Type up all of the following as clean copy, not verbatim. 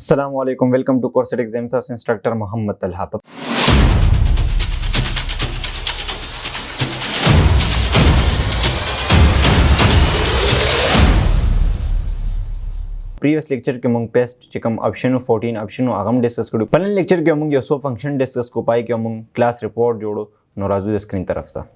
Assalamualaikum. Welcome to Corset Exams of Instructor Muhammad Talha. Previous lecture के मंग पेस्ट चिकम ऑप्शन 14 ऑप्शन आगम डिस्कस करू पहले लेक्चर के मंग यो सो फंक्शन डिस्कस को पाई के मंग क्लास रिपोर्ट जोड़ो नोराजू स्क्रीन तरफ था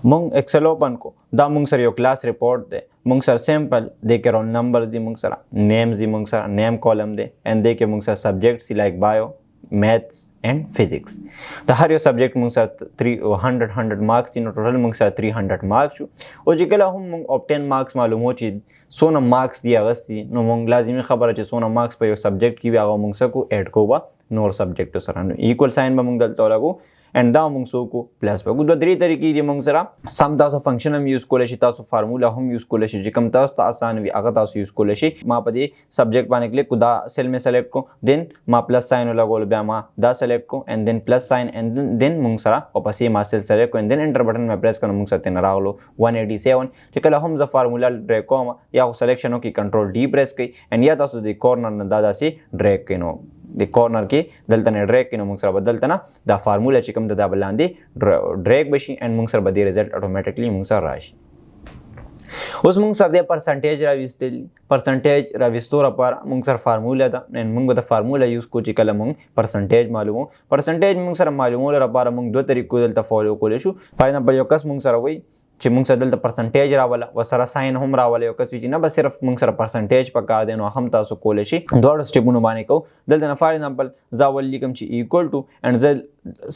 मंग एक्सेल ओपन को दा मंग सर यो क्लास रिपोर्ट दे मंग सर सैंपल दे के रोल नंबर दी मंग सर नेम्स दी मंग sir name column they and they के मंग sir subjects like bio maths and physics तो हर यो सब्जेक्ट मंग सर 100 मार्क्स इन टोटल मंग सर 300 मार्क्स और जिकला हम मंग ऑब्टेन मार्क्स मालूम हो चीज सोना मार्क्स दिया गस्ती नो मंग लाजिमी खबर है सोना मार्क्स पे यो सब्जेक्ट की भी आगो मंग सर को ऐड को बा नोर सब्जेक्ट तो सर इक्वल साइन बा मंग दल तो लगो एंड दा मंग सो को प्लस पे गुड दरी तरीके दी मंग सरा सम तासो फंक्शन हम यूज कोलेशी तासो फार्मूला हम यूज कोलेशी जिकम तासो ता आसान भी आगा तासो यूज कोलेशी मा पदी सब्जेक्ट पाने के लिए कुदा सेल में सेलेक्ट को देन मा प्लस साइन वाला गोल बे मा दा सेलेक्ट को and then plus sign and then मंग सरा वापस ये मा सेल सेलेक्ट को एंड देन एंटर बटन में प्रेस करो मंग सते न रावलो 187 जिकला हम ज फार्मूला ड्रैग को या सेलेक्शन हो की कंट्रोल डी प्रेस की एंड या तासो द कॉर्नर न दादा से ड्रैग किनो द कॉर्नर के दलतने ड्रैग किनो मंग सरा बदलतना द फार्मूला चिकम दा बलांदी ड्रैग बशी एंड मंग सर बदी रिजल्ट ऑटोमेटिकली मंग सर राशि उस मंग सर दे परसेंटेज रविस्तोर पर मंग सर फार्मूला दा एंड मंग बद फार्मूला यूज को चिकला मंग परसेंटेज मालूम परसेंटेज मंग सर मालूम हो रबार मंग दो तरीको दलता फॉलो को लेशु फॉर एग्जांपल योकस मंग सर वही చి ముంగ్ సర్ దల్త పర్సెంటేజ్ రావాలా వసర సైన్ హోమ్ రావాలా ఒక స్విచ్ బస్ సిర్ఫ్ ముంగ్ సర్ పర్సెంటేజ్ పక్కా దేనో హమ్ తాసు కోలేసి దోడ స్టెప్ ను బానే को दलता फॉर एग्जांपल जावल लिकम ची इक्वल टू एंड ज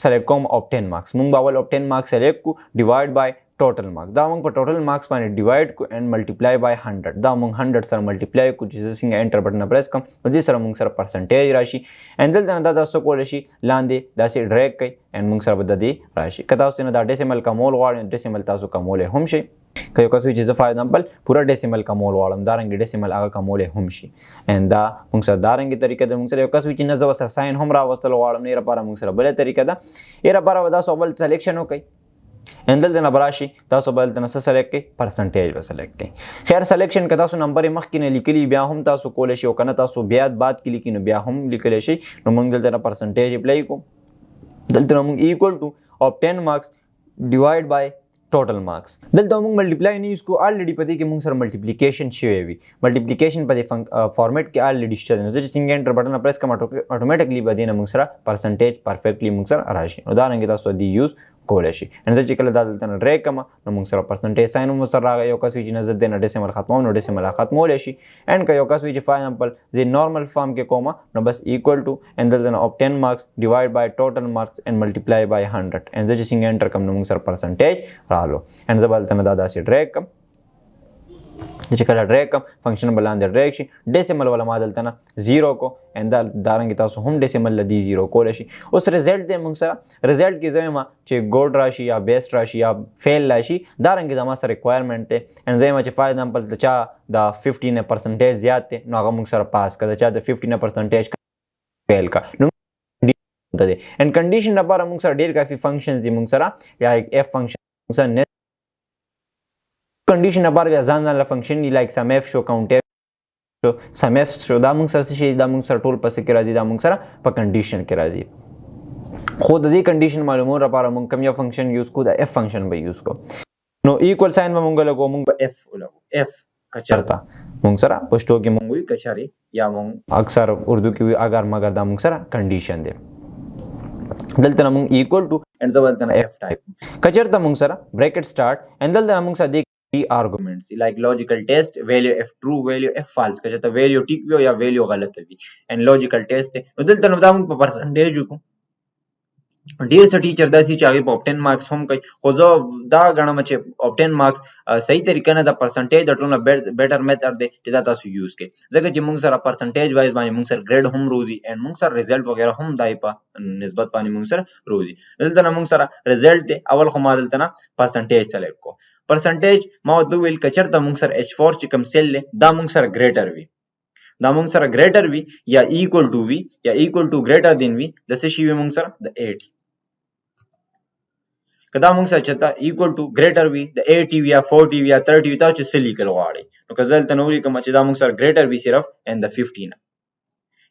सेलेक्ट कॉम ऑब्टेन मार्क्स मुंग बावल ऑब्टेन मार्क्स सेलेक्ट को डिवाइड बाय टोटल मार्क्स दा मंग पर टोटल मार्क्स पाने डिवाइड को एंड मल्टीप्लाई बाय 100 दा मंग 100 सर मल्टीप्लाई को जिसे सिंग एंटर बटन प्रेस कम और जी सर मंग सर परसेंटेज राशि एंड दलता दादा सो कोलेशी लांदे दासे ड्रैग कई एंड मंग सर बददी राशि कता उसने दा डेसिमल का मोल वाड़ डेसिमल तासो का मोल है हमशे कयो का स्विच इज फॉर एग्जांपल पूरा डेसिमल का मोल वाड़म दारंगी डेसिमल आगा का मोल है हमशी एंड दा मंग सर दारंगी तरीके दे मंग सर का स्विच न जव सर साइन हम रावस्तल वाड़म नेरा पारा मंग सर बले तरीके दा एरा पारा वदा सोबल सिलेक्शन हो कई एंडल तना बराशी तासो बल तना सेलेक्ट के परसेंटेज पे सेलेक्ट के खैर सिलेक्शन का तासो नंबर मख किने लिखली ब्या हम तासो कोलेशी ओ कना तासो ब्याद बात की लिखिन ब्या हम लिखलेशी नो मंग दल तना परसेंटेज अप्लाई को दल तना मंग equal two of 10 marks divide by total marks दल तो मंग मल्टीप्लाई नहीं उसको ऑलरेडी पता है कि मंग सर मल्टीप्लिकेशन शेवी मल्टीप्लिकेशन पते फॉर्मेट के ऑलरेडी स्टडी जो सिंगल एंटर बटन प्रेस कम ऑटोमेटिकली बदेना मंग सर परसेंटेज परफेक्टली मंग सर राशि उदाहरण के तासो दी यूज कोलेशी एंड ज चिकल दादलतन ड्रैग कमा न मंग सर परसेंटेज साइन म सर रागा योका स्विच नजर देना डेसिमल खत्म नो डेसिमल खत्म होलेशी एंड का योका switch for example J normal form के कोमा न बस इक्वल टू एंड दलतन ऑफ 10 marks divide by total marks and multiply by 100 एंड ज सिंगल एंटर कम न मंग सर परसेंटेज रालो एंड ज बलतन दादा से ड्रैग कम जिकला ड्रैग कम फंक्शन बलान ड्रैग शी डेसिमल वाला मादल तना 0 को एंड दारंगी तासो हम डेसिमल लदी 0 को लेशी उस रिजल्ट दे मंग सर रिजल्ट की जमा चे गोल्ड राशि या बेस्ट राशि या फेल राशि दारंगी जमा सर रिक्वायरमेंट थे एंड जमा चे फॉर एग्जांपल चा द 15% ज्यादा थे नो मंग सर पास का चा द 15% फेल का दे एंड कंडीशन नंबर मंग सर डेर काफी फंक्शंस दी मंग सर या एक एफ फंक्शन सर कंडीशन अबार या जान ला फंक्शन लाइक सम एफ शो काउंट शो सम एफ शो दा मंग सर से दा मंग सर टोल पस के राजी दा मंग सर प कंडीशन के राजी खुद दी कंडीशन मालूम हो रपारा मंग कम या फंक्शन यूज को दा एफ फंक्शन बे यूज को नो इक्वल साइन में मंग लगो मंग एफ लगो एफ का चरता मंग सर पोस्टो के मंग हुई कचारी या मंग अक्सर उर्दू की अगर मगर दा मंग सर कंडीशन दे दलतना मंग इक्वल टू एंड दलतना एफ टाइप कचरता मंग सर ब्रैकेट स्टार्ट एंड दलतना मंग sir arguments like logical test value f true value f false का जता value ठीक भी हो या value गलत भी and logical test है उधर तन बताऊं परसेंटेज को डियर से टीचर दासी चाहे ऑफ 10 मार्क्स हम कई खोजो दा गण मचे ऑफ 10 मार्क्स सही तरीके ना द परसेंटेज दटोना बेटर मेथड दे जता तासु यूज के जगह जे मुंग सर परसेंटेज वाइज बानी मुंग सर ग्रेड हम रोजी एंड मुंग सर रिजल्ट वगैरह हम दाइपा निस्बत पानी मुंग सर रोजी दलतना मुंग सर रिजल्ट दे अवल खमा दलतना परसेंटेज सेलेक्ट को परसेंटेज माउद विल कचरता मुंग सर h4 चिकम सेल ले दा मुंग सर ग्रेटर वी दा मुंग सर ग्रेटर वी या इक्वल टू वी या इक्वल टू ग्रेटर देन वी जैसे शी वी मुंग सर द 80 कदा मुंग सर चता इक्वल टू ग्रेटर वी द 80 वी या 40 वी या 30 वी ता सिली कल वाड़े नो कजल तनोरी कम चदा मुंग सर ग्रेटर वी सिर्फ एंड द 15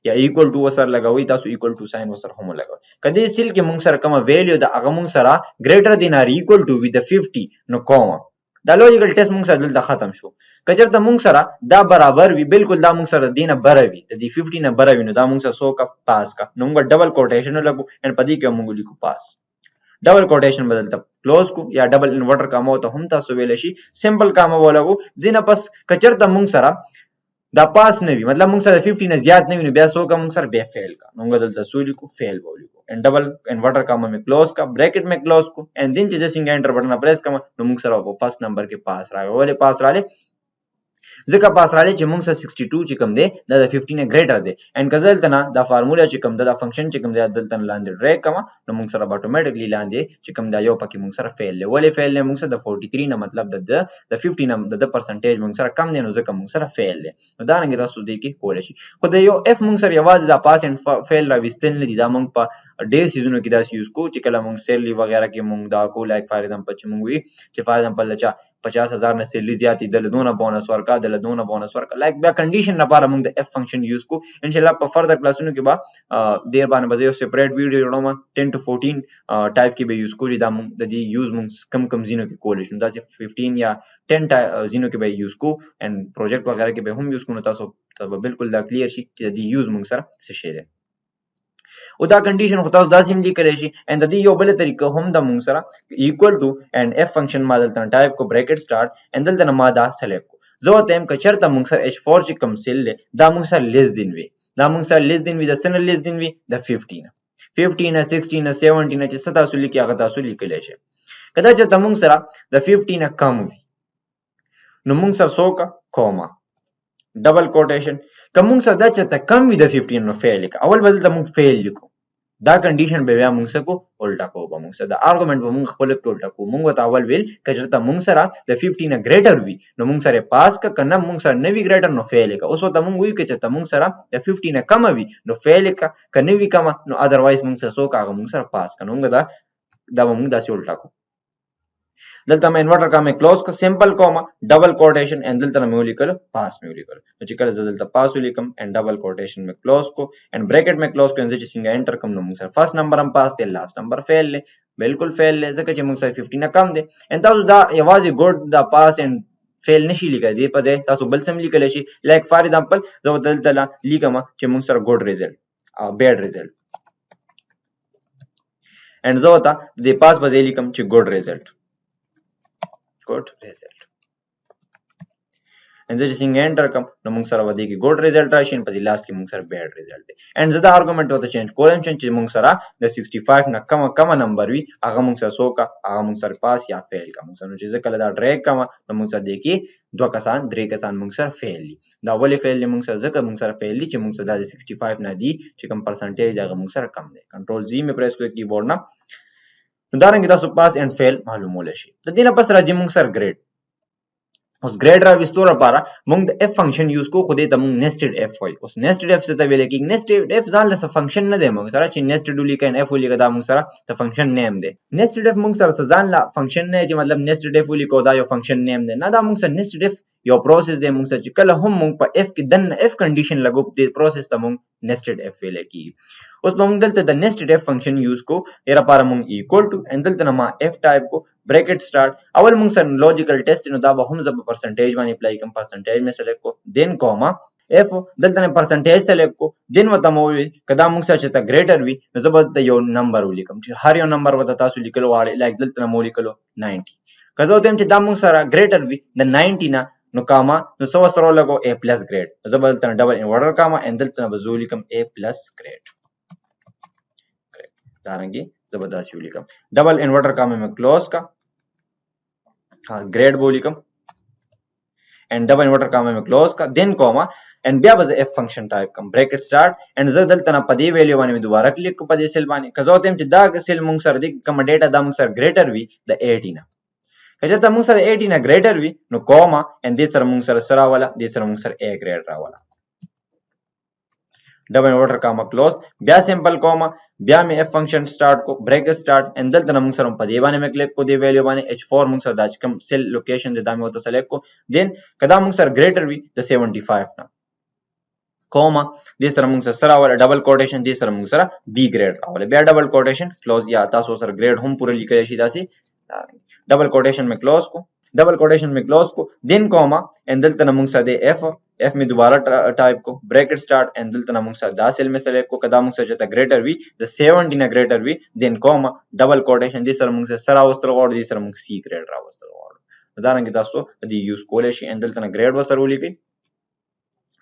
या इक्वल टू वसर लगावी तासु इक्वल टू साइन वसर हम लगावी कदी सिल के मुंग सर कमा वैल्यू द अग मुंग सरा greater than or equal to विद द 50 नो कॉमा दा लॉजिकल टेस्ट मुंग सर दल खत्म शो कजर द मुंग सरा दा बराबर वी बिल्कुल दा मुंग सर दीना बरावी दी 50 ना बरावी नो दा मुंग सर 100 का पास का नुंग डबल कोटेशन लगू एंड पदी के मुंग लिखो पास डबल कोटेशन बदलता क्लोज को या डबल इन्वर्टर का मो तो हम तासु वेलेशी सिंपल काम बोलागू दिन पस कचर त मुंग सरा दा पास नवी मतलब मुंग सर 50 ने ज्यादा नवी बे 100 का मुंग सर बे फेल का नुंग दलता सूली को फेल बोली को एंड डबल इन्वर्टर का में क्लोज का ब्रैकेट में क्लोज को एंड दिन जैसे एंटर बटन प्रेस का मुंग सर वो फर्स्ट नंबर के पास रहा वाले पास रहा zika पास राले चिमुंग सा 62 चिकम दे दा 15 ग्रेटर दे एंड कजल तना दा फार्मूला चिकम दा फंक्शन चिकम दे दल तन लांदे ड्रैग कमा न मुंग सर ऑटोमेटिकली लांदे चिकम दा यो पकी मुंग सर फेल ले वाले फेल ले मुंग सर दा 43 ना मतलब द 50 ना द परसेंटेज मुंग सर कम दे नो zika मुंग सर फेल ले उदाहरण के दा सुदे की कोलेशी खुद यो एफ मुंग सर यवाज दा पास एंड फेल रा विस्तन ले दा मुंग पा डे सीजन की दा यूज को चिकला मुंग सेली वगैरह के मुंग दा को लाइक फॉर एग्जांपल चिमुंगी चे फॉर एग्जांपल लचा 50,000 ने सेली ज्यादा दल दोना बोनस वर्का दल दोना बोनस वर्का लाइक बे कंडीशन ना पारा मुंग द एफ फंक्शन यूज को इंशाल्लाह पर फर्दर क्लास के बाद देर बार बजे सेपरेट वीडियो जोड़ो में 10 to 14 टाइप की बे यूज को जिदा मुंग द जी यूज मुंग कम कम जीनो की कोलेशन दा से 15 या 10 जीनो के बे यूज को एंड प्रोजेक्ट वगैरह के बे हम यूज को तासो तब बिल्कुल दा क्लियर शी दी यूज मुंग सर से शेयर उदा कंडीशन होता उस दासिम ली करेशी एंड दी यो बले तरीका हम द मुंग सरा equal to and if function मादल तना टाइप को ब्रैकेट स्टार्ट एंड दल तना मादा सेलेक्ट को जो टाइम का चरता मुंग सर h4 चिकम सेल ले दा मुंग सर लेस दिन वे दा मुंग सर लेस दिन वी द सन लेस दिन वी द 15 16 17 च सता सुली की आगता सुली कलेशे कदा च तमुंग सरा द 15 कम वी नु मुंग सर 100 का कॉमा डबल कोटेशन कमुंग सर दा च कम वी द 15 नो फेल का अवल बदल तमुंग फेल लिखो दा कंडीशन पे मुंग से को उल्टा को मुंग से द आर्गुमेंट पे मुंग खपल को उल्टा को मुंग वता अवल विल कजरता मुंग सरा द 15 ग्रेटर वी नो मुंग सरे पास का कन्ना मुंग सर नेवी ग्रेटर नो फेल का उस वता मुंग वी के चता मुंग सरा द 15 कम वी नो फेल का कनेवी कम नो अदरवाइज मुंग से 100 का मुंग सर पास का नुंग दा मुंग दा से उल्टा को दलता में इन्वर्टर का में क्लोज को simple comma double quotation and दलता में लिखलो पास में लिखलो तो चिकल दलता पास लिखम एंड डबल कोटेशन में क्लोज को एंड ब्रैकेट में क्लोज को एंड सिंगा एंटर कम नो सर फर्स्ट नंबर हम पास थे लास्ट नंबर फेल ले बिल्कुल फेल ले जके मुंग सर 15 ना कम दे एंड तासु दा यवाजी गुड दा पास एंड फेल नशी लिखा दे पदे तासु बलसम लिखलेशी लाइक फॉर एग्जांपल जो दलता लिखमा चे मुंग sir good result bad result and जो होता दे पास बजे लिखम चे good result good result and this is enter come no mung sara wadi ki good result rashin padi last ki mung sara bad result and zada argument hota change column change mung sara the 65 na kama number wi aga mung sara 100 ka aga mung sara pass ya fail ka mung sara chize kala da drag kama no mung sara deki do kasan dre kasan mung sara fail li da wali fail li mung sara zaka mung sara fail li chi mung sara 65 na di chi kam percentage aga mung sara kam de control z में press को कीबोर्ड ना उदाहरण के तासु पास and fail मालूम होलेशी तो दिन पस राजी मुंग सर ग्रेड उस ग्रेड रा विस्टोर पारा मुंग द एफ फंक्शन यूज को खुदे तमुंग नेस्टेड एफ होय उस नेस्टेड एफ से तवेले की नेस्टेड एफ जान लस फंक्शन न दे मुंग सरा ची नेस्टेड उली का एफ उली का दा मुंग सरा त फंक्शन नेम दे नेस्टेड एफ मुंग सरा जान ला फंक्शन ने जी मतलब नेस्टेड एफ उली को दा यो फंक्शन नेम दे ना दा मुंग सर नेस्टेड एफ यो प्रोसेस दे मुंग सर ची कल हम मुंग पर एफ की दन एफ कंडीशन लगो दे प्रोसेस तमुंग नेस्टेड एफ वेले की उस मुंग दलते the nested F function use को एरा पारा मुंग इक्वल टू एंड दलते नमा एफ टाइप को ब्रैकेट स्टार्ट अवल मुंग सर लॉजिकल टेस्ट नो दाबा हम जब परसेंटेज वानी अप्लाई कम परसेंटेज में सेलेक्ट को देन कॉमा एफ दलते ने परसेंटेज सेलेक्ट को देन वता मोवी कदा मुंग सर चता ग्रेटर वी जबरदस्त यो नंबर उली कम हर यो नंबर वता तासु लिखलो वाले लाइक दलते ने मोली कलो 90 कजो तेम च दामुंग सर ग्रेटर वी द 90 ना नो कामा नो सव सरो लगो ए प्लस ग्रेड जबरदस्त ने डबल इन्वर्टर कामा एंड दलते ने बजूली कम ए प्लस ग्रेड दारंगी जबरदस्त यूली कम डबल इन्वर्टर का में क्लोज का हाँ ग्रेड बोली कम एंड डबल इन्वर्टर का में क्लोज का देन कॉमा एंड ब्या बज F function type come bracket start and जदल तना पदी वैल्यू वाने में दोबारा क्लिक को पदी सेल वाने कजोतेम च दा सेल मुंग सर दिक कम डेटा दा मुंग सर ग्रेटर वी द 18 कजता मुंग सर 18 ग्रेटर वी नो कॉमा एंड दिस सर मुंग सर सरा वाला दिस सर मुंग सर ए ग्रेड रा वाला डबल इन्वर्टर कामा क्लोज ब्या सिंपल कॉमा ब्या में एफ फंक्शन स्टार्ट को ब्रैकेट स्टार्ट एंड दल तना मुंग सर पदे वाने में क्लिक को दे वैल्यू वाने h4 मुंग सर दाज कम सेल लोकेशन दे दामे होता सेलेक्ट को देन कदा मुंग सर ग्रेटर वी द 75 ना comma دې سره موږ سره راول ډبل کوټیشن دې سره موږ سره بی ګریډ راول بیا ډبل کوټیشن کلوز یا تاسو سره ګریډ هم پوره لیکل شي داسې ډبل کوټیشن میں کلوز کو ډبل کوټیشن میں کلوز کو دین کوما ان دلته موږ سره د اف میں دوباره ټایپ کو بریکٹ سٹارټ ان دلته موږ سره دا سیل میں سلیکټ کو کدا موږ سره چته ګریټر وی د 17 نه ګریټر وی دین کوما ډبل کوټیشن دې سره موږ سره راوستل غوړ دې سره موږ سی ګریډ راوستل غوړ دا رنګ تاسو دې یوز کولای شي ان دلته ګریډ وسره ولیکي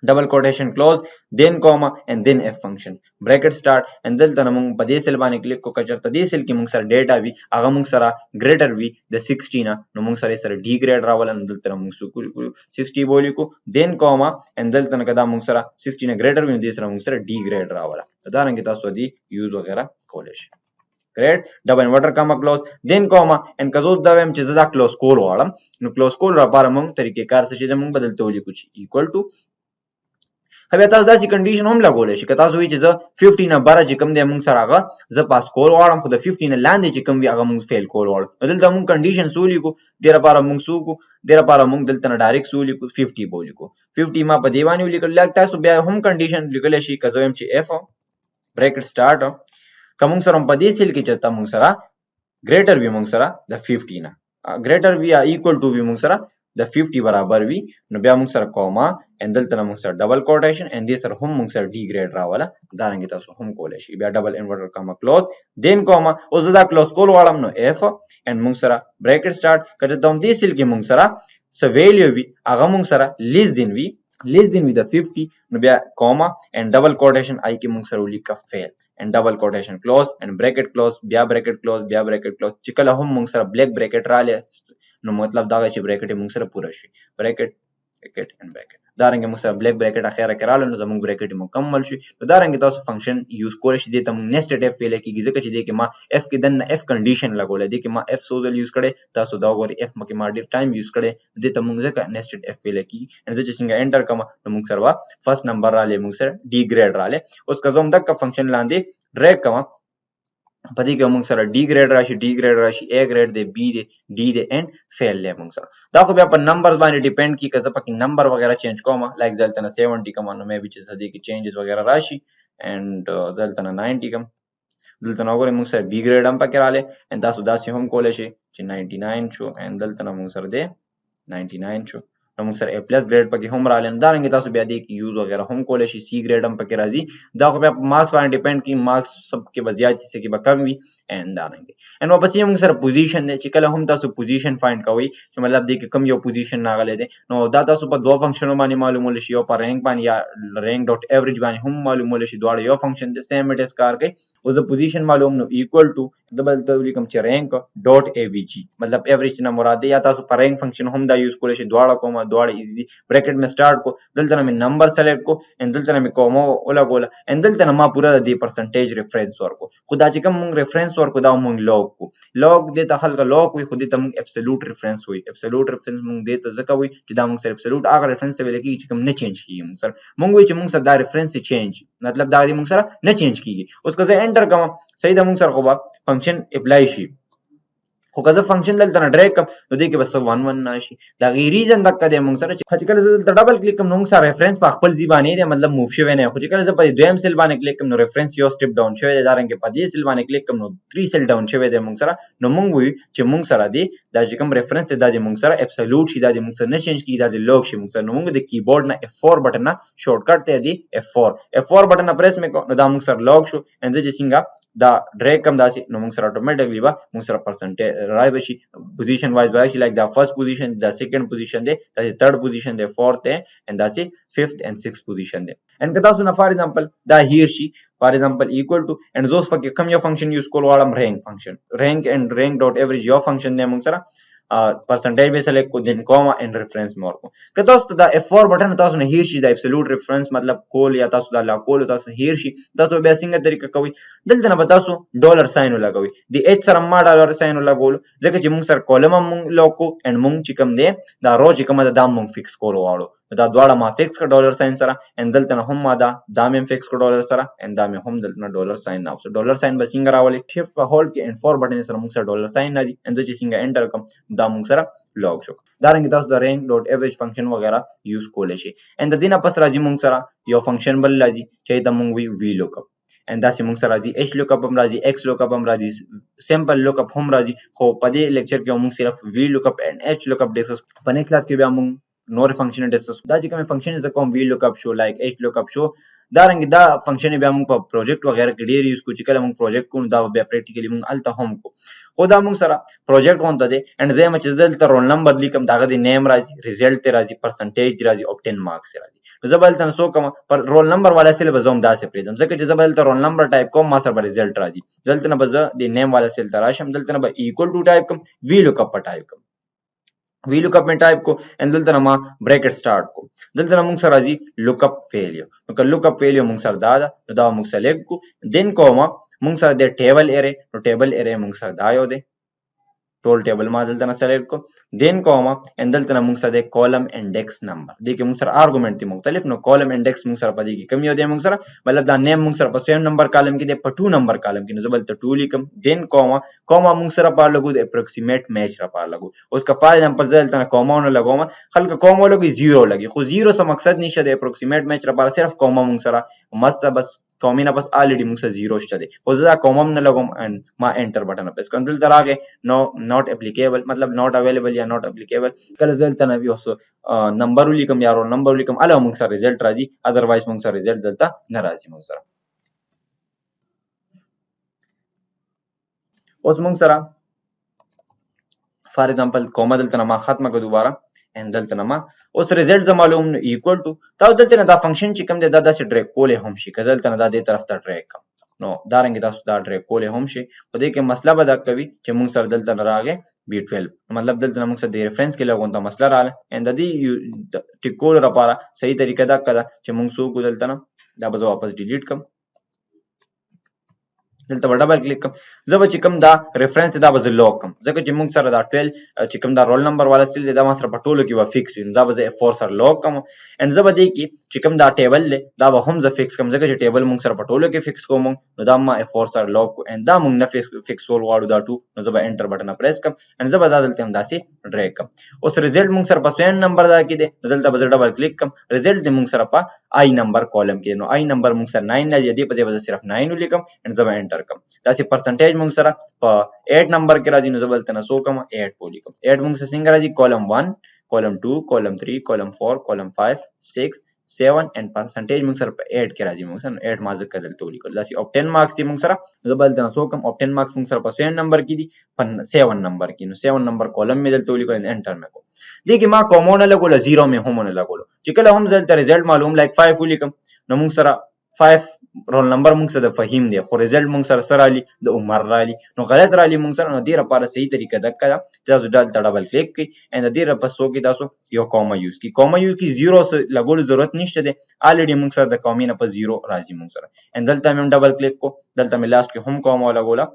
double quotation close then comma and then f function bracket start and دلته موږ په دې سیل باندې کلیک کو کچرته دې سیل کې موږ سره ډیټا وی هغه موږ سره ګریټر وی د 16 نو موږ سره ډی ګریډ راول ان دلته موږ سکول 60 بولی کو then comma and دلته کدا موږ سره 16 ګریټر وی دې سره موږ سره ډی ګریډ راول دا رنګ تاسو دې یوز وغیرہ کولای شي great double inverter comma close then comma and کزو دا ویم چې زدا کلوز کول واړم نو کلوز کول را پاره موږ طریقې کار څه چې موږ بدلته ولیکو چې equal to بیا تاسو داسې کنډیشن هم لګولای شي که تاسو وی چې زه 15 نه بره چې کوم دی موږ سره هغه زه پاس کول غواړم خو د 15 نه لاندې چې کوم وي هغه موږ فیل کول غواړو دلته موږ کنډیشن سو لیکو ډیره لپاره موږ سو کو ډیره لپاره موږ دلته نه ډایرکټ سو لیکو 50 بو لیکو 50 ما په دیوانی لیکل لګ تاسو بیا هم کنډیشن لیکل شي که زه هم چې اف بریکټ سٹارټ کوم سره په دې سیل کې چتا موږ سره ګریټر وی موږ سره د 50 نه ګریټر وی ایکوال ټو وی موږ سره د 50 برابر وی نو بیا موږ سره کوما ان دلته موږ سره ډبل کوټیشن ان دې سره هم موږ سره ډی ګریډ راواله دا رنګ تاسو هم کولای شي بیا ډبل انورټر کما کلوز دین کوما او زدا کلوز کول واړم نو اف ان موږ سره بریکټ سٹارټ کته ته دې سیل کې موږ سره س ویلیو وی هغه موږ سره لیس دین وی د 50 نو بیا کوما ان ډبل کوټیشن آی کې موږ سره ولیکا فیل and double quotation close and bracket close بیا bracket close چې کله هم موږ سره بلیک bracket رااله نو مطلب دا چې bracket موږ سره پوره شي bracket and bracket دا رنګ موږ سره بلیک bracket اخیره کراله نو زموږ bracket مکمل شي نو دا رنګ تاسو فنکشن یوز کولای شئ د تم nested if ویل کیږي ځکه چې د کې ما f کې دنه f کنډیشن لګولې د کې ما f سوزل یوز کړي تاسو دا وګورئ f مکه ما ډیر ټایم یوز کړي د ته موږ ځکه nested if ویل کی ان چې څنګه انټر کوم نو موږ سره فرست نمبر را لې موږ سره ډی ګریډ را لې اوس که زوم دک فنکشن لاندې ډریګ کوم پدې کې موږ سره ډی ګریډ راشي ا ګریډ دی بی دی ډی دی اینڈ فیل لې موږ سره دا خو بیا په نمبرز باندې ډیپند کی کزه پکې نمبر وغیرہ چینج کوم لایک ځلته 70 کوم نو مې به چې صدې کې چینجز وغیرہ راشي اینڈ ځلته 90 کوم دلته نو غوړې موږ سره بی ګریډ هم پکې رااله ان تاسو داسې هم کولای شئ چې 99 شو ان دلته موږ سره دی 99 شو نو موږ سره A+ ګریډ پکې هم رااله دا رنګ تاسو بیا دې کې یوز وغیرہ هم کولای شئ سی ګریډ هم پکې راځي دا خو بیا مارکس باندې ډیپند کی مارکس سب کې وضعیت څه کې به کم وي ان دا رنګ ان واپس موږ سره پوزیشن دی چې کله هم تاسو پوزیشن فایند کوئ چې مطلب دې کې کم یو پوزیشن راغلی دی نو دا تاسو په دوه فنکشن باندې معلومول شي یو په رینک باندې یا رینک ډاٹ ایوریج باندې هم معلومول شي دواړه یو فنکشن دی سیم اټ اس کار کوي او د پوزیشن معلوم نو ایکوال ټو دبل ته لیکم چې رینک ډاٹ ایویجی مطلب ایوریج نه مراد دی یا تاسو په رینک فنکشن هم دا یوز کولای شئ دواړه کومه دواړه ایزی ब्रैकेट में स्टार्ट को दलते में number select को एंड दलते में कोमा ओला गोला एंड दलते मा पूरा दी परसेंटेज रेफरेंस वर को खुदा ची कम रेफरेंस वर को दा मुंग लॉग दे तखल का लॉग हुई खुदी तम एब्सोल्यूट रेफरेंस हुई एब्सोल्यूट रेफरेंस मुंग दे तो जका हुई जदा मुंग सर एब्सोल्यूट आगर रेफरेंस से वेले की ची कम ने चेंज की मुंग सर मुंग हुई ची मुंग सर दा रेफरेंस से चेंज मतलब दा दी मुंग सर ने चेंज की उसका से एंटर कमा सही दा मुंग सर को बा फंक्शन अप्लाई शी خو که زه فنکشن دلته نه ډریګ کم نو دې کې بس 11 ناشي دا غي ریزن دغه د موږ سره چې کله زه دلته ډبل کلیک کوم نو موږ سره ریفرنس په خپل ځای باندې دی مطلب موف شوی نه خو چې کله زه په دویم سیل باندې کلیک کوم نو ریفرنس یو سټپ ډاون شوی دی دا رنګ په دې سیل باندې کلیک کوم نو 3 سیل ډاون شوی دی موږ سره نو موږ وی چې موږ سره دی دا چې کوم ریفرنس دی دا د موږ سره ابسولوټ شي دا د موږ سره نه چینج کیږي دا د لوګ شي موږ سره نو موږ د کیبورډ نه F4 بٹن نه شارټ کټ ته دی F4 بٹن پریس مې نو دا موږ سره لوګ شو ان د څنګه دا ډریګ کم داسې نو موږ سره اتوماتیکلی به موږ سره پرسنټیج راځي بشي position wise by like the first position the second position there the third position there fourth there and that's it fifth and sixth position there and kata so for example the here she for example equal to and those for come your function use call walam rank function rank and rank dot average your function there mung sara percentage में select को then comma and reference more को कतो the F4 button तासु ने here she the absolute reference मतलब कोल या तासु द ला कोल तासु here she तासु बेसिंग तरीका कोई दलते न बतासु डॉलर साइन लगावी the h सर अम्मा डॉलर साइन लगावल जके چې مونږ سر کولم مونږ لوکو and مونږ چې کوم دی دا رو چې کوم دا مونږ فکس کولو واړو دا دواړه ما فکس کا ډالر ساين سره ان دلته هم ما دا مې فکس کا ډالر سره ان دا مې هم دلته ډالر ساين نه اوس ډالر ساين به څنګه راولي شیفت په هولډ کې ان 4 بټن سره موږ سره ډالر ساين راځي ان چې څنګه انټر کوم دا موږ سره لوګ شو دا رنګ تاسو د رینک ډاٹ ایوریج فنکشن وغیرہ یوز کولای شي ان د دینه پس راځي موږ سره یو فنکشن بل راځي چې د موږ وی لوک اپ and دا چې موږ سره راځي h lookup هم راځي x lookup هم راځي simple lookup هم راځي خو په دې لیکچر کې موږ صرف v lookup and h lookup ډیسکس په نیکسټ کلاس کې بیا موږ نور فنکشن ډیسکس دا چې کوم فنکشن ز کوم v lookup شو لایک h lookup شو دا رنګ دا فنکشن بیا موږ په پروجیکټ وغیرہ کې ډیر یوز کوو چې کله موږ پروجیکټ کوو دا بیا پریکټیکلی موږ الته هم کو خو دا موږ سره پروجیکټ وانت دی and زه چې دلته رول نمبر لیکم داغه دی نیم راځي ریزلټ راځي پرسنټیج راځي اوبټین مارکس راځي نو زه بل تن سو کوم پر رول نمبر والا سیل بزوم داسې پریدم ځکه چې زه بل ته رول نمبر ټایپ کوم ما سره ریزلټ راځي دلته نه بز دی نیم والا سیل تراشم دلته نه به ایکوال ټو ټایپ کوم وی لوک اپ ټایپ کوم وی لوک اپ میں ٹائپ کو ان دلته نه ما بریکټ سٹارټ کو دلته نه موږ سره راځي لوک اپ فیلیو نو که لوک اپ فیلیو موږ سره دا نو دا موږ سلیکټ کو دین کوما موږ سره د ټیبل اره نو ټیبل اره موږ سره دا یو دی ټول ټیبل ما دلته نه سلیکټ کو دین کوما ان دلته نه موږ سره د کالم انډیکس نمبر دې کې موږ سره آرګومنت دي مختلف نو کالم انډیکس موږ سره پدې کې کم یو دی موږ سره مطلب دا نیم موږ سره په سیم نمبر کالم کې دی په 2 نمبر کالم کې نو زبل ته 2 لیکم دین کوما موږ سره پار لګو د اپروکسیمیټ میچ را پار لګو اوس کا فار ایگزامپل دلته نه کوما نه لګوم خلک کوما لګي 0 لګي خو 0 څه مقصد نشه د اپروکسیمیټ میچ را پار صرف کوما موږ سره مست بس کومینه بس الریډي موږ سره 0 شته دي خو زه کومم نه لګوم ما انټر بٹن پریس کوم دلته راغې نو ناٹ اپلیکیبل مطلب ناٹ اویلیبل یا ناٹ اپلیکیبل کله دلته نه ویوس نمبر لیکم یا رول نمبر لیکم اله موږ سره ریزلټ راځي اذروایز موږ سره ریزلټ دلته نه راځي موږ سره اوس موږ سره فار ایگزامپل کوما دلته نه ما ختمه کو دوباره ان دلته نه ما اوس ریزلټ ز معلوم نو ایکوال ټو دا دلته نه دا فنکشن چې کوم دی دا داسې ډریګ کولې هم شي کله دلته نه دا دې طرف ته ډریګ کوم نو دا رنګ تاسو دا ډریګ کولې هم شي په دې کې مسله به دا کوي چې موږ سره دلته نه راغې B12 مطلب دلته نه موږ سره د ریفرنس کې لګون ته مسله رااله ان د دې ټیکول لپاره صحیح طریقه دا کړه چې موږ سو کو دلته نه دا به واپس ډیلیټ کوم دلته ډبل کلیک کوم زه به چې کوم دا ریفرنس دا به لوک کوم ځکه چې موږ سره دا 12 چې کوم دا رول نمبر والا سیل دا ما سره په ټولو کې و فکس وي دا به F4 سره لوک کوم ان زه به دې کې چې کوم دا ټیبل دا به هم زه فکس کوم ځکه چې ټیبل موږ سره په ټولو کې فکس کوم نو دا ما F4 سره لوک کو ان دا موږ نه فکس ول غواړو دا 2 نو زه به انټر بٹن پریس کوم ان زه به دا دلته هم داسې ډریګ کوم اوس ریزلټ موږ سره په سوین نمبر دا کې دی دلته به ډبل کلیک کوم ریزلټ دې موږ سره په آی نمبر کالم کې نو آی نمبر موږ سره 9 نه دی په دې وجه صرف 9 ولیکم ان زه به انټر کوم داسې پرسنټیج موږ سره په 8 نمبر کې راځي نو زه بلته نه سو کوم 8 پولیکم 8 موږ سره څنګه راځي کالم 1 کالم 2 کالم 3 کالم 4 کالم 5 6 7 and percentage موږ سره په 8 کې راځي موږ سره 8 ما ځکه دلته ولیکل داسې op 10 مارکس دی موږ سره زه بلته نه سو کوم op 10 مارکس موږ سره په 7 نمبر کې دي په 7 نمبر کې نو 7 نمبر کالم می دلته ولیکل انټر مې کو دې کې ما کومو نه لګول 0 مې هم نه لګول چې کله هم دلته ریزلټ معلوم لایک 5 ولیکم نو موږ سره 5 رول نمبر موږ سره د فهیم دی خو ریزلټ موږ سره سره علی د عمر رالی نو غلط رالی موږ سره نو ډیره لپاره صحیح طریقه د کړه تاسو دلته ډبل کلیک کړئ ان ډیره په سو کې تاسو یو کوما یوز کی 0 سره لګول ضرورت نشته دی الریډي موږ سره د کومې نه په 0 راځي موږ سره ان دلته مې ډبل کلیک کو دلته مې لاست کې هم کوما لګولا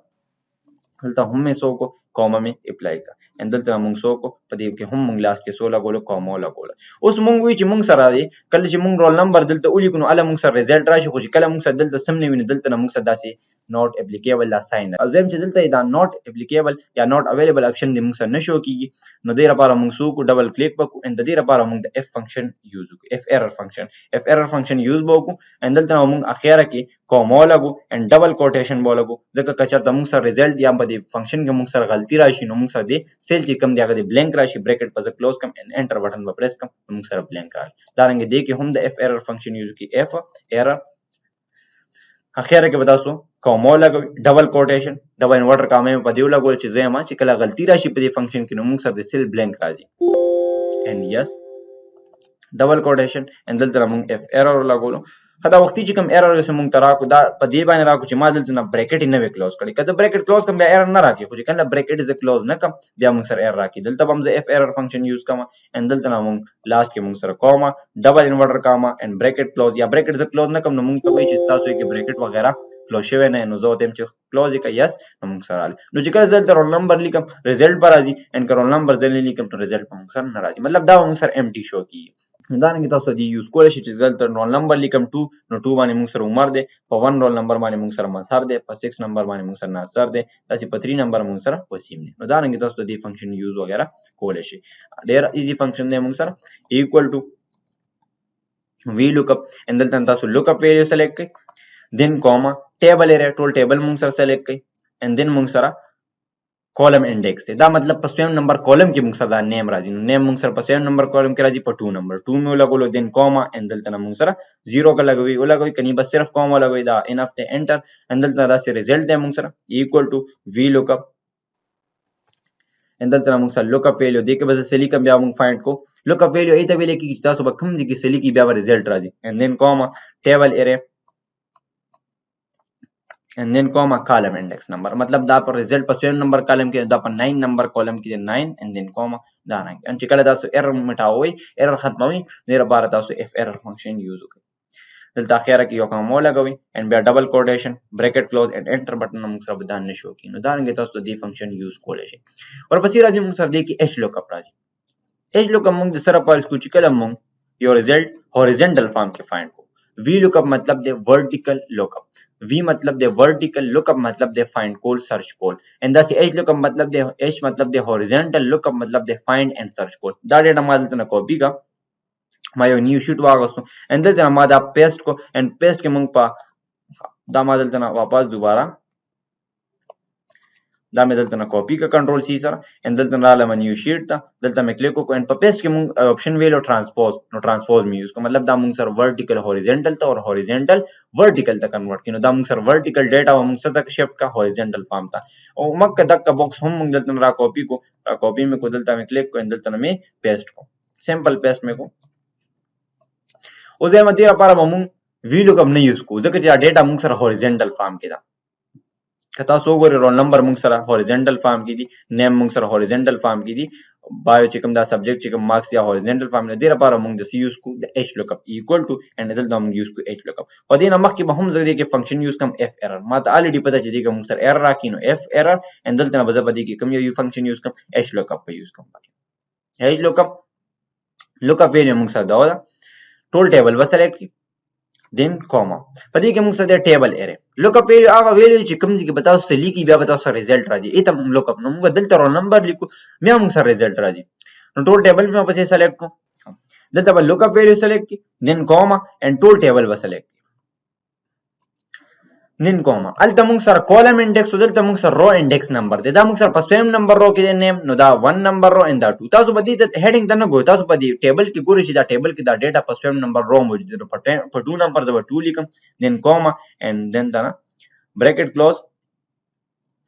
دلته هم مې سو کو کوما مې اپلای کا ان دلته موږ سو کو په دې کې هم موږ لاست کې سو لګول کوما لګول اوس موږ وی چې موږ سره دی کله چې موږ رول نمبر دلته ولیکو نو اله موږ سره ریزلټ راشي خو چې کله موږ سره دلته سم نه ویني دلته موږ سره داسې not applicable لا ساين ازم چې دلته دا not applicable یا not available اپشن د موږ سره نشو کیږي نو دې لپاره موږ سو کو ډبل کلیک وکړو ان د دې لپاره موږ د f فنکشن یوز وکړو f error فنکشن یوز وکړو ان دلته موږ اخیره کې کوما لګو ان ډبل کوټیشن بولګو ځکه کچر د موږ سره ریزلټ یا په دې فنکشن کې موږ سره غلطي راشي نو موږ سره دې سیل چې کم دی هغه د بلینک راشي بریکټ په کلوز کم ان انټر بٹن په پریس کم موږ سره بلینک راځي دا رنګ دې کې هم د f error فنکشن یوز کی f error اخیره کې بتاسو کومو لګوي ډبل کوټیشن ډبل انورټر کامې په دیو لګول چې زما چې کله غلطي راشي په دې فنکشن کې نو موږ سره د سیل بلینک راځي ان یس ډبل کوټیشن ان دلته موږ اف ایرر لګولو خدا وختي چې کوم ایرر یې موږ ترا کو دا په دې باندې راکو چې ما دلته نه بریکټ نه وی کلوز کړي کله بریکټ کلوز کوم بیا ایرر نه راکې خو چې کله بریکټ ز کلوز نه کم بیا موږ سره ایرر راکې دلته هم ز اف ایرر فنکشن یوز کوم ان دلته موږ لاست کې موږ سره کوما ډبل انورټر کوما ان بریکټ کلوز یا بریکټ ز کلوز نه کم نو موږ ته وایي چې تاسو کې بریکټ وغیرہ کلوز شوی نه نو زه تم چې کلوز کې یس نو موږ سره نو چې کله دلته رول نمبر لیکم ریزلټ پر راځي ان رول نمبر ځل لیکم ته ریزلټ موږ سره نه راځي مطلب دا موږ سره امټي شو کی उदाहरण के तौर यूज कोले शि result roll number लिखम 2 नो 2 बानी मुंग सर उमर दे प 1 roll number बानी मुंग सर मसर दे प 6 नंबर बानी मुंग सर नासर दे तसी प 3 नंबर मुंग सर वसीम दे उदाहरण के तौर दी फंक्शन यूज वगैरह कोले शि डेर इजी फंक्शन दे मुंग सर equal to v lookup and then tasu lookup value select kai then comma table area total table mung sar select kai and then mung sara column index से दा मतलब स्वयं नंबर कॉलम की मुंगसर दा नेम राजी नेम मुंगसर स्वयं नंबर कॉलम के राजी पर 2 नंबर 2 में लगो देन कॉमा एंड दलतना मुंगसर 0 का लगवी ओ लगवी कनी बस सिर्फ कॉमा लगवी दा इनफ ते एंटर एंड दलतना दा से रिजल्ट दे मुंगसर equal to v lookup and दलतना मुंगसर lookup value देके बस सेली कम ब्या मुंग फाइंड को lookup value एता वेले की दा सब कम जी की सेली की ब्या रिजल्ट राजी and then comma table array and then comma column index number मतलब दा पर रिजल्ट पर स्वयं नंबर कॉलम के दा पर 9 नंबर कॉलम की 9 and then comma दाना and चिकला दा सो एरर मिटाओ हुई एरर खत्म हुई नेरा बार दा सो if error function यूज हो गई दल ताखिरा की योका मो लगवी and बे double quotation bracket close and enter button हम सब दान ने शो की उदाहरण के तौर दी फंक्शन यूज कोले और बसी राजी हम सर दे की h lookup राजी h lookup मंग सर पर इसको चिकला मंग योर रिजल्ट हॉरिजॉन्टल फॉर्म के फाइंड को v lookup मतलब दे वर्टिकल लुकअप v मतलब दे वर्टिकल लुकअप मतलब they find call search call and दस h lookup मतलब दे h मतलब दे हॉरिजॉन्टल लुकअप मतलब they find and search call दा डेटा मतलब तना कॉपी का मायो न्यू शीट वागस्तो एंड तना मादा पेस्ट को एंड पेस्ट के मंग पा दा मादल तना वापस दोबारा दा में दलतना कॉपी का कंट्रोल सी सर एंड दलतना राला में न्यू शीट था दलता में क्लिक को एंड पेस्ट के मुंग ऑप्शन वेल और ट्रांसपोज में यूज को मतलब दा मुंग सर वर्टिकल हॉरिजॉन्टल था और हॉरिजॉन्टल वर्टिकल तक कन्वर्ट किनो दा मुंग सर वर्टिकल डेटा वो मुंग सर तक शिफ्ट का हॉरिजॉन्टल फॉर्म था और मक दक का बॉक्स हम मुंग दलतना रा कॉपी में को दलता में क्लिक को एंड दलता में पेस्ट को सिंपल पेस्ट में को उसे मतीरा पारा मुंग वी लुकअप नहीं यूज को जके डेटा मुंग सर हॉरिजॉन्टल फॉर्म के दा कथा सो गोरे रोल नंबर मुंग सरा हॉरिजॉन्टल फॉर्म की थी नेम मुंग सरा हॉरिजॉन्टल फॉर्म की थी बायो चिकम दा सब्जेक्ट चिकम मार्क्स या हॉरिजॉन्टल फॉर्म ने देरा पारा मुंग द यूज को द h lookup equal to and इदल दम यूज को h lookup और देना मख की बहुम जरिए के फंक्शन यूज कम f एरर मात ऑलरेडी पता चली कि मुंग सर एरर राकिनो f एरर एंड दल तना बजबदी की कम यू फंक्शन यूज कम h lookup पे यूज कम h lookup वैल्यू मुंग सर दा टोल टेबल बस सेलेक्ट की then comma पदी के मुंग सदे टेबल एरे लुकअप वैल्यू आगा वैल्यू ची कम जी के बताओ सली की बिया बताओ सर रिजल्ट राजी इतम लुकअप नो मुंग दल तरो नंबर लिखो मैं मुंग सर रिजल्ट राजी नो टोल टेबल में बस सेलेक्ट को दल तब लुकअप वैल्यू सेलेक्ट की then comma and told table बस सेलेक्ट then comma अल तमुंग सर कॉलम इंडेक्स उदल तमुंग सर रो इंडेक्स नंबर दे दा मुंग सर स्वयं नंबर रो के नेम नो दा 1 नंबर रो एंड दा 2 तासु बदी हेडिंग तन गो तासु बदी टेबल की गुरी दा टेबल की दा डेटा स्वयं नंबर रो मौजूद पर 2 नंबर जब 2 लिखम then comma एंड then दा ब्रैकेट क्लोज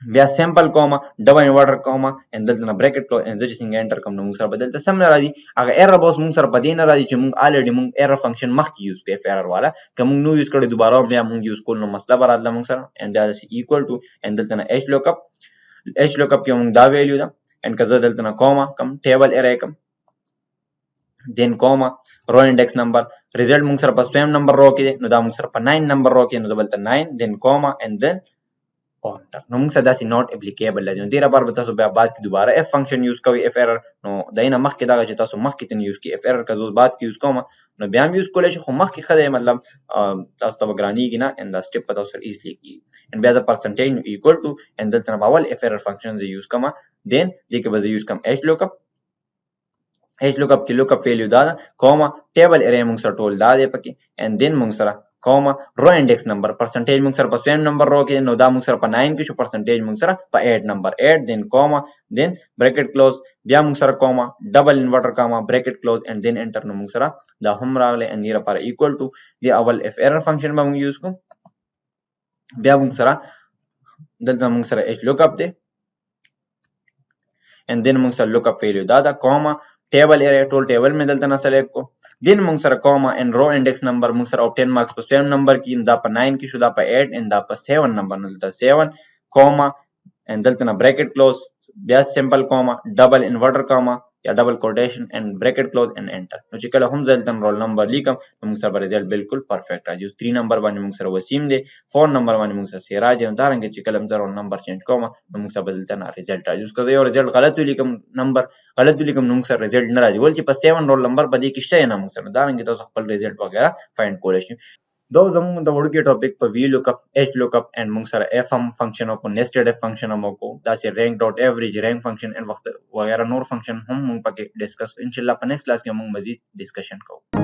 व्या simple comma double inverter comma and दलतना ब्रैकेट क्लोज एंड जस्ट सिंग एंटर कम मुंग सर बदलता समझ राजी अगर एरर बॉस मुंग सर पदी न राजी मुंग ऑलरेडी मुंग एरर फंक्शन मख की यूज के एरर वाला कि मुंग नो यूज करे दोबारा मैं मुंग यूज को नो मसला बरादला मुंग सर and that is equal to and दलतना h lookup के मुंग दा वैल्यू दा एंड कजा दलतना कॉमा कम टेबल एरे कम then comma row index number result मुंग सर पर स्वयं नंबर रो के नो दा मुंग सर पर 9 नंबर रो के नो दबलता 9 then comma and then ऑन नो मुंग सदा सी नॉट एप्लीकेबल है जो देरा बार बता सो बात की दोबारा f फंक्शन यूज कवी f एरर नो दाइना मख के दागा चता सो मख कितन यूज की f एरर का जो बात की यूज को नो ब्याम यूज कोले खो मख की खदे मतलब तास तब ग्रानी की ना एंड द स्टेप पता सर इजीली की एंड बे the percentage equal to and दलतना बावल f एरर फंक्शन जे यूज कमा देन देके बजे यूज कम h lookup की लुकअप वैल्यू दादा कॉमा टेबल एरे मुंग सर टोल दा दे पकी एंड देन मुंग सरा comma row index number percentage मुंग सर पर स्वयं नंबर रो के नो दा मुंग सर पर 9 की परसेंटेज मुंग सर पर 8 number 8 then comma then bracket close ब्या मुंग सर comma double inverter comma bracket close and then enter नो मुंग सर दा हम रागले एंड नीरा पर इक्वल टू द अवल f एरर फंक्शन में मुंग यूज को ब्या मुंग सर दलता मुंग सर h lookup दे एंड देन मुंग सर लुकअप वैल्यू दादा कॉमा टेबल एरे टोल टेबल में दलता ना सेलेक्ट को दिन मुंग सर comma and row index number मुंग सर ऑफ 10 मार्क्स पर स्वयं नंबर की दा पर 9 की शुदा पर 8 एंड दा पर 7 नंबर दलता 7 कॉमा एंड दलता ना ब्रैकेट क्लोज ब्यास simple comma double inverter comma या double quotation and bracket close and enter नो چې کله هم ځل تم رول نمبر لیکم موږ سره رزلټ بالکل پرفیکټ راځي. اوس 3 نمبر باندې موږ سره وسیم دی، 4 نمبر باندې موږ سره سراج دی، دارنګه چې کله موږ رول نمبر چینج کوم نو موږ سره بدلته نه رزلټ راځي. اوس کله یو رزلټ غلط ولیکم نمبر غلط ولیکم نو موږ سره رزلټ نه راځي ول چې په 7 رول نمبر باندې کې شته نه موږ سره دارنګه تاسو خپل رزلټ وغیرہ فایند کولای شئ. دو زموږ د وړوکی ټاپک په وی لوک اپ ایچ لوک اپ اند موږ سره اف هم فنکشن او نیسټډ اف فنکشن هم کو دا سي رینک ډاٹ ایوریج رینک فنکشن اند وغیرہ نور فنکشن هم موږ پکې ډیسکس ان شاء الله په نیکسٹ کلاس کې موږ مزید ډسکشن کوو.